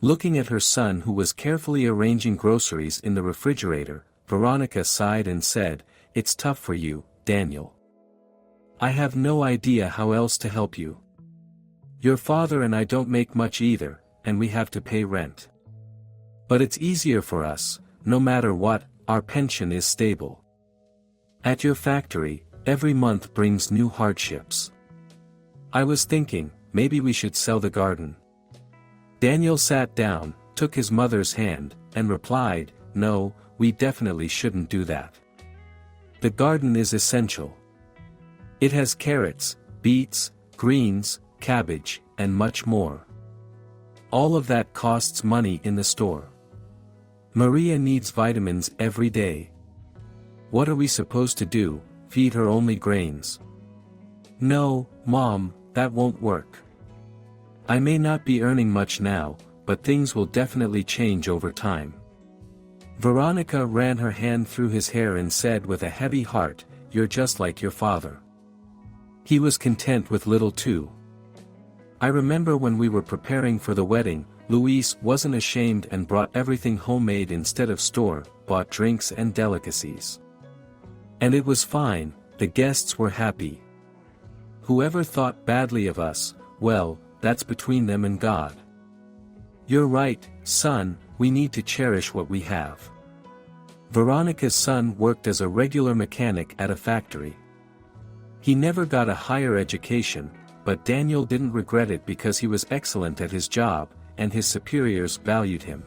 Looking at her son who was carefully arranging groceries in the refrigerator, Veronica sighed and said, "It's tough for you, Daniel. I have no idea how else to help you. Your father and I don't make much either, and we have to pay rent. But it's easier for us, no matter what, our pension is stable. At your factory, every month brings new hardships. I was thinking, maybe we should sell the garden." Daniel sat down, took his mother's hand, and replied, "No, we definitely shouldn't do that. The garden is essential. It has carrots, beets, greens, cabbage, and much more. All of that costs money in the store. Maria needs vitamins every day. What are we supposed to do, feed her only grains?" "No, Mom, that won't work. I may not be earning much now, but things will definitely change over time." Veronica ran her hand through his hair and said with a heavy heart, "You're just like your father. He was content with little too. I remember when we were preparing for the wedding, Luis wasn't ashamed and brought everything homemade instead of store-bought drinks and delicacies. And it was fine, the guests were happy. Whoever thought badly of us, well, that's between them and God. You're right, son, we need to cherish what we have." Veronica's son worked as a regular mechanic at a factory. He never got a higher education, but Daniel didn't regret it because he was excellent at his job, and his superiors valued him.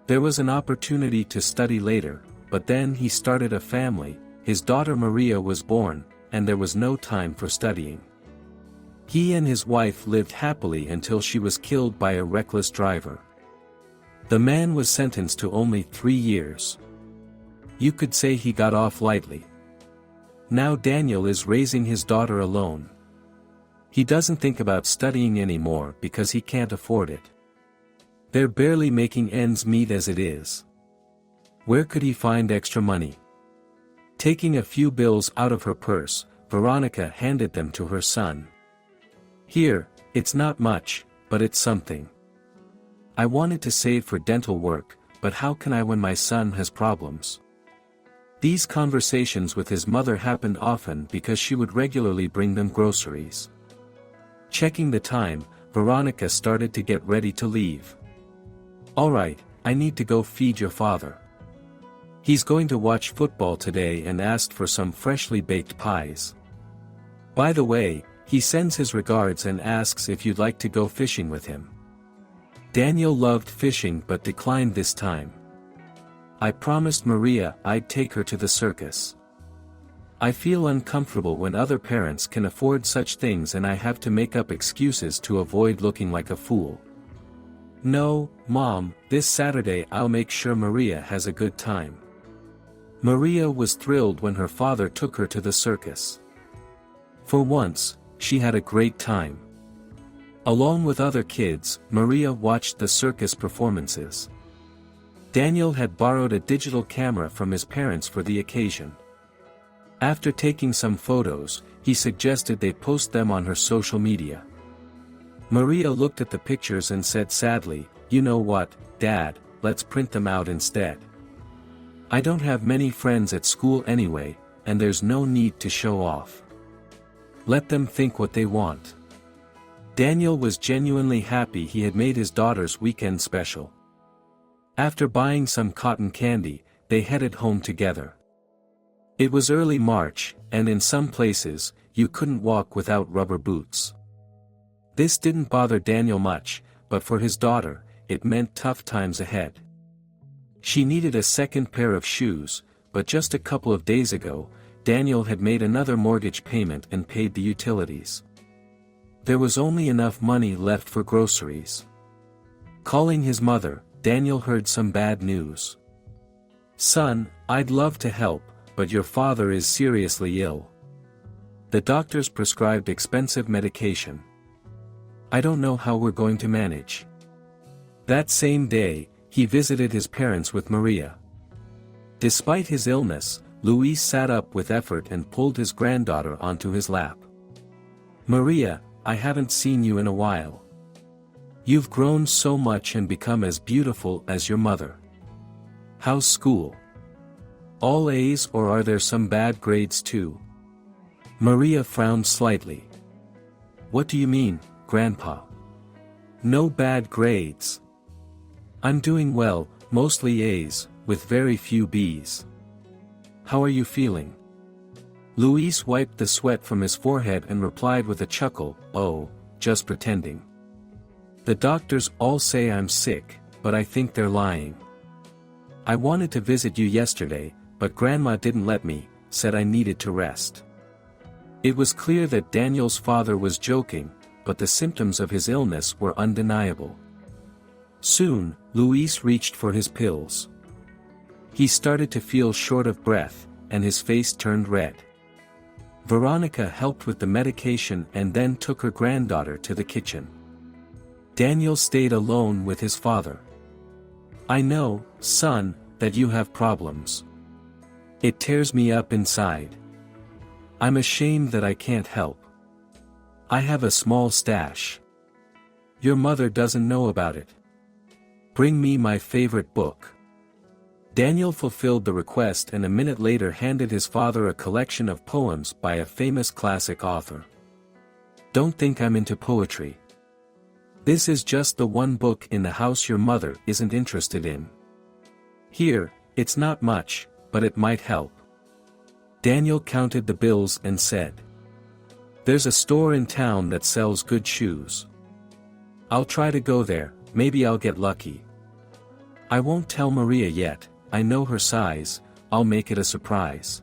There was an opportunity to study later, but then he started a family, his daughter Maria was born, and there was no time for studying. He and his wife lived happily until she was killed by a reckless driver. The man was sentenced to only 3 years. You could say he got off lightly. Now Daniel is raising his daughter alone. He doesn't think about studying anymore because he can't afford it. They're barely making ends meet as it is. Where could he find extra money? Taking a few bills out of her purse, Veronica handed them to her son. "Here, it's not much, but it's something. I wanted to save for dental work, but how can I when my son has problems?" These conversations with his mother happened often because she would regularly bring them groceries. Checking the time, Veronica started to get ready to leave. "All right, I need to go feed your father. He's going to watch football today and asked for some freshly baked pies. By the way, he sends his regards and asks if you'd like to go fishing with him." Daniel loved fishing but declined this time. "I promised Maria I'd take her to the circus. I feel uncomfortable when other parents can afford such things and I have to make up excuses to avoid looking like a fool." "No, Mom, this Saturday I'll make sure Maria has a good time." Maria was thrilled when her father took her to the circus. For once, she had a great time. Along with other kids, Maria watched the circus performances. Daniel had borrowed a digital camera from his parents for the occasion. After taking some photos, he suggested they post them on her social media. Maria looked at the pictures and said sadly, "You know what, Dad, let's print them out instead. I don't have many friends at school anyway, and there's no need to show off. Let them think what they want." Daniel was genuinely happy he had made his daughter's weekend special. After buying some cotton candy, they headed home together. It was early March, and in some places, you couldn't walk without rubber boots. This didn't bother Daniel much, but for his daughter, it meant tough times ahead. She needed a second pair of shoes, but just a couple of days ago, Daniel had made another mortgage payment and paid the utilities. There was only enough money left for groceries. Calling his mother, Daniel heard some bad news. "Son, I'd love to help, but your father is seriously ill. The doctors prescribed expensive medication. I don't know how we're going to manage." That same day, he visited his parents with Maria. Despite his illness, Luis sat up with effort and pulled his granddaughter onto his lap. "Maria, I haven't seen you in a while. You've grown so much and become as beautiful as your mother. How's school? All A's, or are there some bad grades too? Maria frowned slightly. What do you mean, Grandpa? No bad grades. I'm doing well, mostly A's, with very few B's. How are you feeling? Luis wiped the sweat from his forehead and replied with a chuckle, oh, just pretending. The doctors all say I'm sick, but I think they're lying. I wanted to visit you yesterday, but Grandma didn't let me, said I needed to rest. It was clear that Daniel's father was joking, but the symptoms of his illness were undeniable. Soon, Luis reached for his pills. He started to feel short of breath, and his face turned red. Veronica helped with the medication and then took her granddaughter to the kitchen. Daniel stayed alone with his father. I know, son, that you have problems. It tears me up inside. I'm ashamed that I can't help. I have a small stash. Your mother doesn't know about it. Bring me my favorite book. Daniel fulfilled the request and a minute later handed his father a collection of poems by a famous classic author. Don't think I'm into poetry. This is just the one book in the house your mother isn't interested in. Here, it's not much, but it might help. Daniel counted the bills and said, there's a store in town that sells good shoes. I'll try to go there, maybe I'll get lucky. I won't tell Maria yet, I know her size, I'll make it a surprise.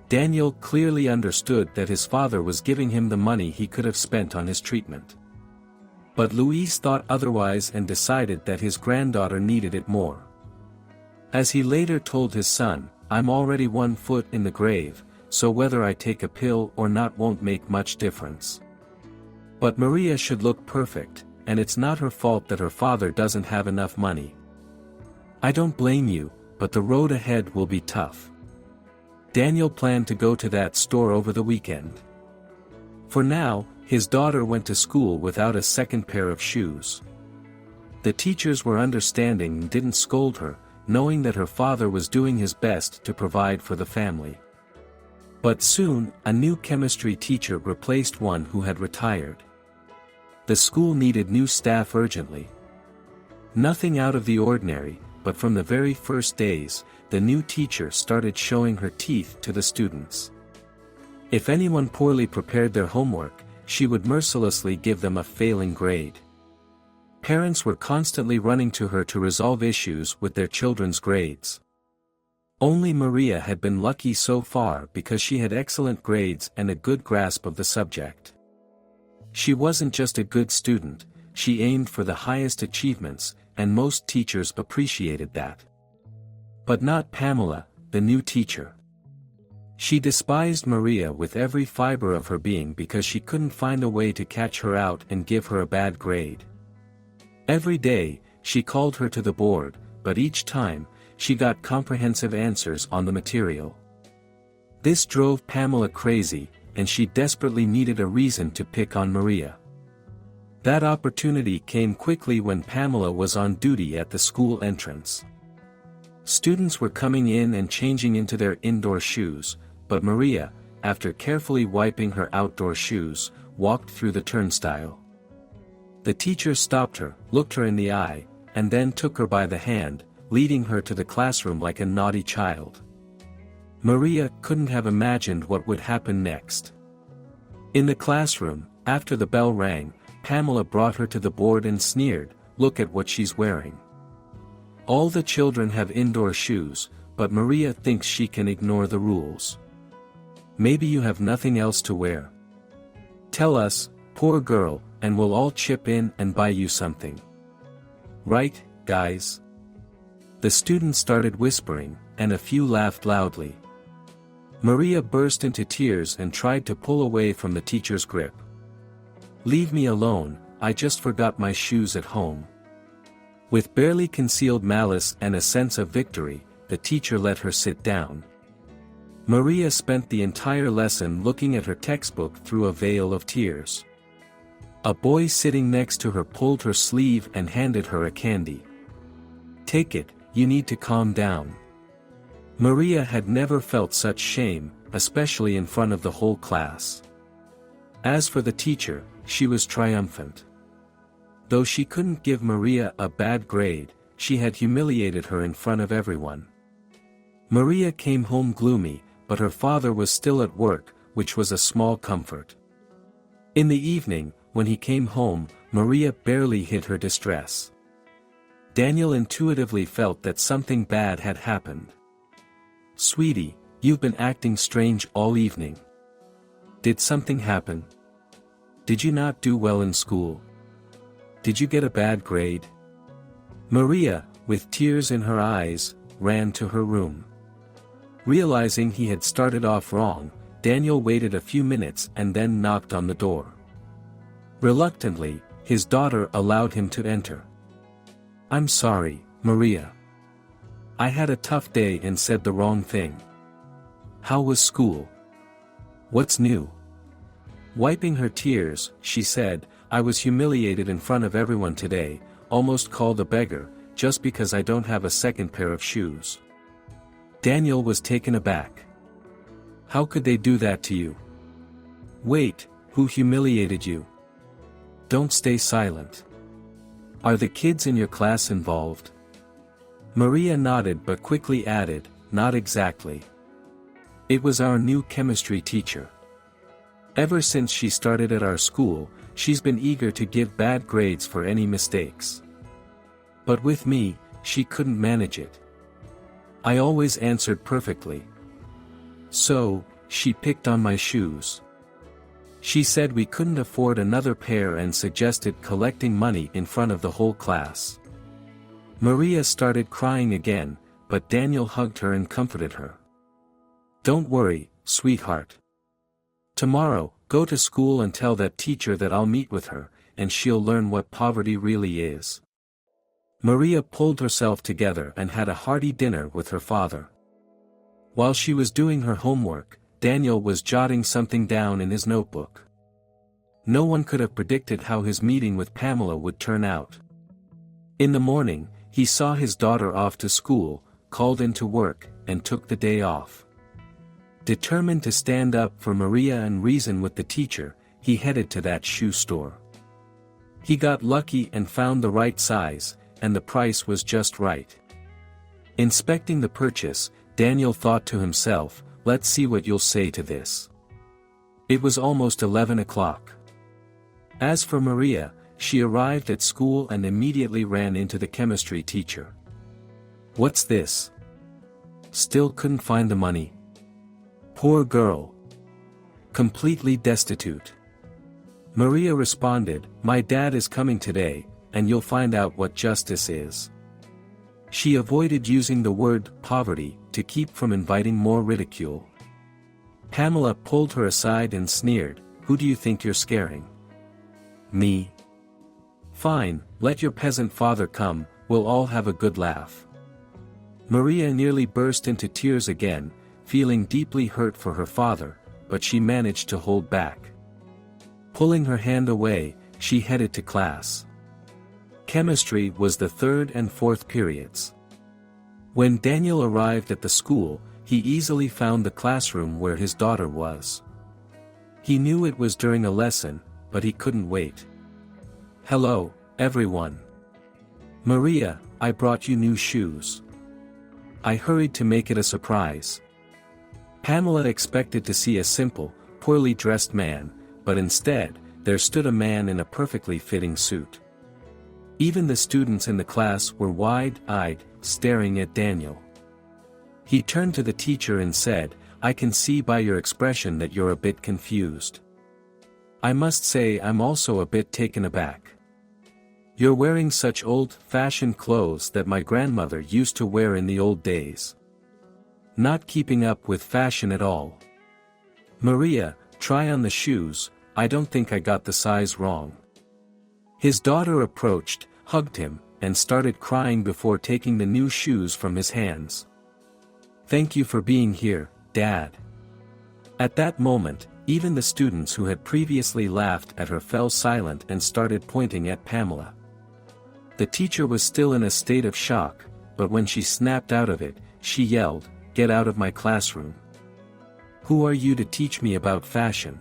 Daniel clearly understood that his father was giving him the money he could have spent on his treatment. But Luis thought otherwise and decided that his granddaughter needed it more. As he later told his son, I'm already 1 foot in the grave, so whether I take a pill or not won't make much difference. But Maria should look perfect, and it's not her fault that her father doesn't have enough money. I don't blame you, but the road ahead will be tough. Daniel planned to go to that store over the weekend. For now, his daughter went to school without a second pair of shoes. The teachers were understanding and didn't scold her, knowing that her father was doing his best to provide for the family. But soon, a new chemistry teacher replaced one who had retired. The school needed new staff urgently. Nothing out of the ordinary, but from the very first days, the new teacher started showing her teeth to the students. If anyone poorly prepared their homework, she would mercilessly give them a failing grade. Parents were constantly running to her to resolve issues with their children's grades. Only Maria had been lucky so far because she had excellent grades and a good grasp of the subject. She wasn't just a good student, she aimed for the highest achievements, and most teachers appreciated that. But not Pamela, the new teacher. She despised Maria with every fiber of her being because she couldn't find a way to catch her out and give her a bad grade. Every day, she called her to the board, but each time, she got comprehensive answers on the material. This drove Pamela crazy, and she desperately needed a reason to pick on Maria. That opportunity came quickly when Pamela was on duty at the school entrance. Students were coming in and changing into their indoor shoes, but Maria, after carefully wiping her outdoor shoes, walked through the turnstile. The teacher stopped her, looked her in the eye, and then took her by the hand, leading her to the classroom like a naughty child. Maria couldn't have imagined what would happen next. In the classroom, after the bell rang, Pamela brought her to the board and sneered, "Look at what she's wearing. All the children have indoor shoes, but Maria thinks she can ignore the rules. Maybe you have nothing else to wear. Tell us, poor girl, and we'll all chip in and buy you something. Right, guys?" The students started whispering, and a few laughed loudly. Maria burst into tears and tried to pull away from the teacher's grip. "Leave me alone, I just forgot my shoes at home." With barely concealed malice and a sense of victory, the teacher let her sit down. Maria spent the entire lesson looking at her textbook through a veil of tears. A boy sitting next to her pulled her sleeve and handed her a candy. "Take it, you need to calm down." Maria had never felt such shame, especially in front of the whole class. As for the teacher, she was triumphant. Though she couldn't give Maria a bad grade, she had humiliated her in front of everyone. Maria came home gloomy, but her father was still at work, which was a small comfort. In the evening, when he came home, Maria barely hid her distress. Daniel intuitively felt that something bad had happened. "Sweetie, you've been acting strange all evening. Did something happen? Did you not do well in school? Did you get a bad grade?" Maria, with tears in her eyes, ran to her room. Realizing he had started off wrong, Daniel waited a few minutes and then knocked on the door. Reluctantly, his daughter allowed him to enter. "I'm sorry, Maria. I had a tough day and said the wrong thing. How was school? What's new?" Wiping her tears, she said, "I was humiliated in front of everyone today, almost called a beggar, just because I don't have a second pair of shoes." Daniel was taken aback. "How could they do that to you? Wait, who humiliated you? Don't stay silent. Are the kids in your class involved?" Maria nodded but quickly added, "Not exactly. It was our new chemistry teacher. Ever since she started at our school, she's been eager to give bad grades for any mistakes. But with me, she couldn't manage it. I always answered perfectly. So, she picked on my shoes. She said we couldn't afford another pair and suggested collecting money in front of the whole class." Maria started crying again, but Daniel hugged her and comforted her. "Don't worry, sweetheart. Tomorrow, go to school and tell that teacher that I'll meet with her, and she'll learn what poverty really is." Maria pulled herself together and had a hearty dinner with her father. While she was doing her homework, Daniel was jotting something down in his notebook. No one could have predicted how his meeting with Pamela would turn out. In the morning, he saw his daughter off to school, called into work, and took the day off. Determined to stand up for Maria and reason with the teacher, he headed to that shoe store. He got lucky and found the right size, and the price was just right. Inspecting the purchase, Daniel thought to himself, "Let's see what you'll say to this." It was almost 11 o'clock. As for Maria, she arrived at school and immediately ran into the chemistry teacher. "What's this? Still couldn't find the money? Poor girl. Completely destitute." Maria responded, "My dad is coming today, and you'll find out what justice is." She avoided using the word poverty to keep from inviting more ridicule. Pamela pulled her aside and sneered, "Who do you think you're scaring? Me? Fine, let your peasant father come, we'll all have a good laugh." Maria nearly burst into tears again, feeling deeply hurt for her father, but she managed to hold back. Pulling her hand away, she headed to class. Chemistry was the third and fourth periods. When Daniel arrived at the school, he easily found the classroom where his daughter was. He knew it was during a lesson, but he couldn't wait. "Hello, everyone. Maria, I brought you new shoes." I hurried to make it a surprise. Pamela expected to see a simple, poorly dressed man, but instead, there stood a man in a perfectly fitting suit. Even the students in the class were wide-eyed, staring at Daniel. He turned to the teacher and said, "I can see by your expression that you're a bit confused. I must say I'm also a bit taken aback. You're wearing such old-fashioned clothes that my grandmother used to wear in the old days. Not keeping up with fashion at all. Maria, try on the shoes, I don't think I got the size wrong." His daughter approached, hugged him, and started crying before taking the new shoes from his hands. "Thank you for being here, Dad." At that moment, Even the students who had previously laughed at her fell silent and started pointing at Pamela. The teacher was still in a state of shock, but when she snapped out of it, she yelled, "Get out of my classroom. Who are you to teach me about fashion?"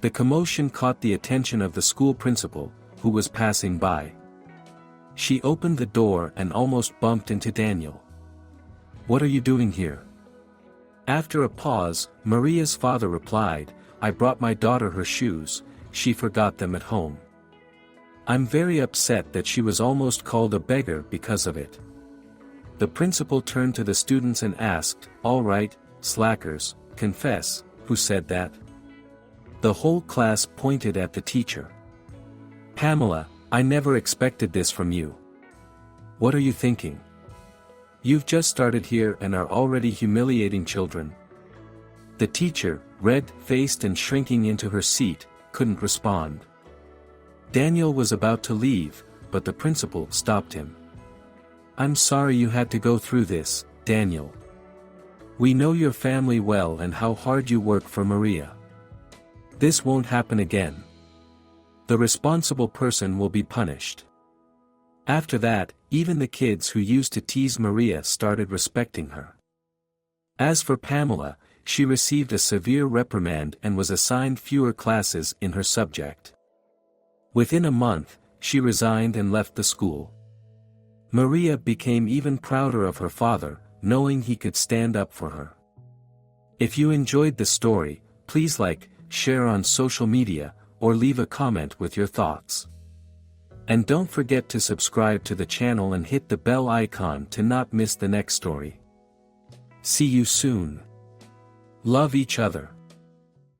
The commotion caught the attention of the school principal, who was passing by. She opened the door and almost bumped into Daniel. "What are you doing here?" After a pause, Maria's father replied, "I brought my daughter her shoes, she forgot them at home. I'm very upset that she was almost called a beggar because of it." The principal turned to the students and asked, "All right, slackers, confess, who said that?" The whole class pointed at the teacher. "Pamela, I never expected this from you. What are you thinking? You've just started here and are already humiliating children." The teacher, red-faced and shrinking into her seat, couldn't respond. Daniel was about to leave, but the principal stopped him. "I'm sorry you had to go through this, Daniel. We know your family well and how hard you work for Maria. This won't happen again. The responsible person will be punished." After that, even the kids who used to tease Maria started respecting her. As for Pamela, she received a severe reprimand and was assigned fewer classes in her subject. Within a month, she resigned and left the school. Maria became even prouder of her father, knowing he could stand up for her. If you enjoyed the story, please like, share on social media, or leave a comment with your thoughts. And don't forget to subscribe to the channel and hit the bell icon to not miss the next story. See you soon. Love each other.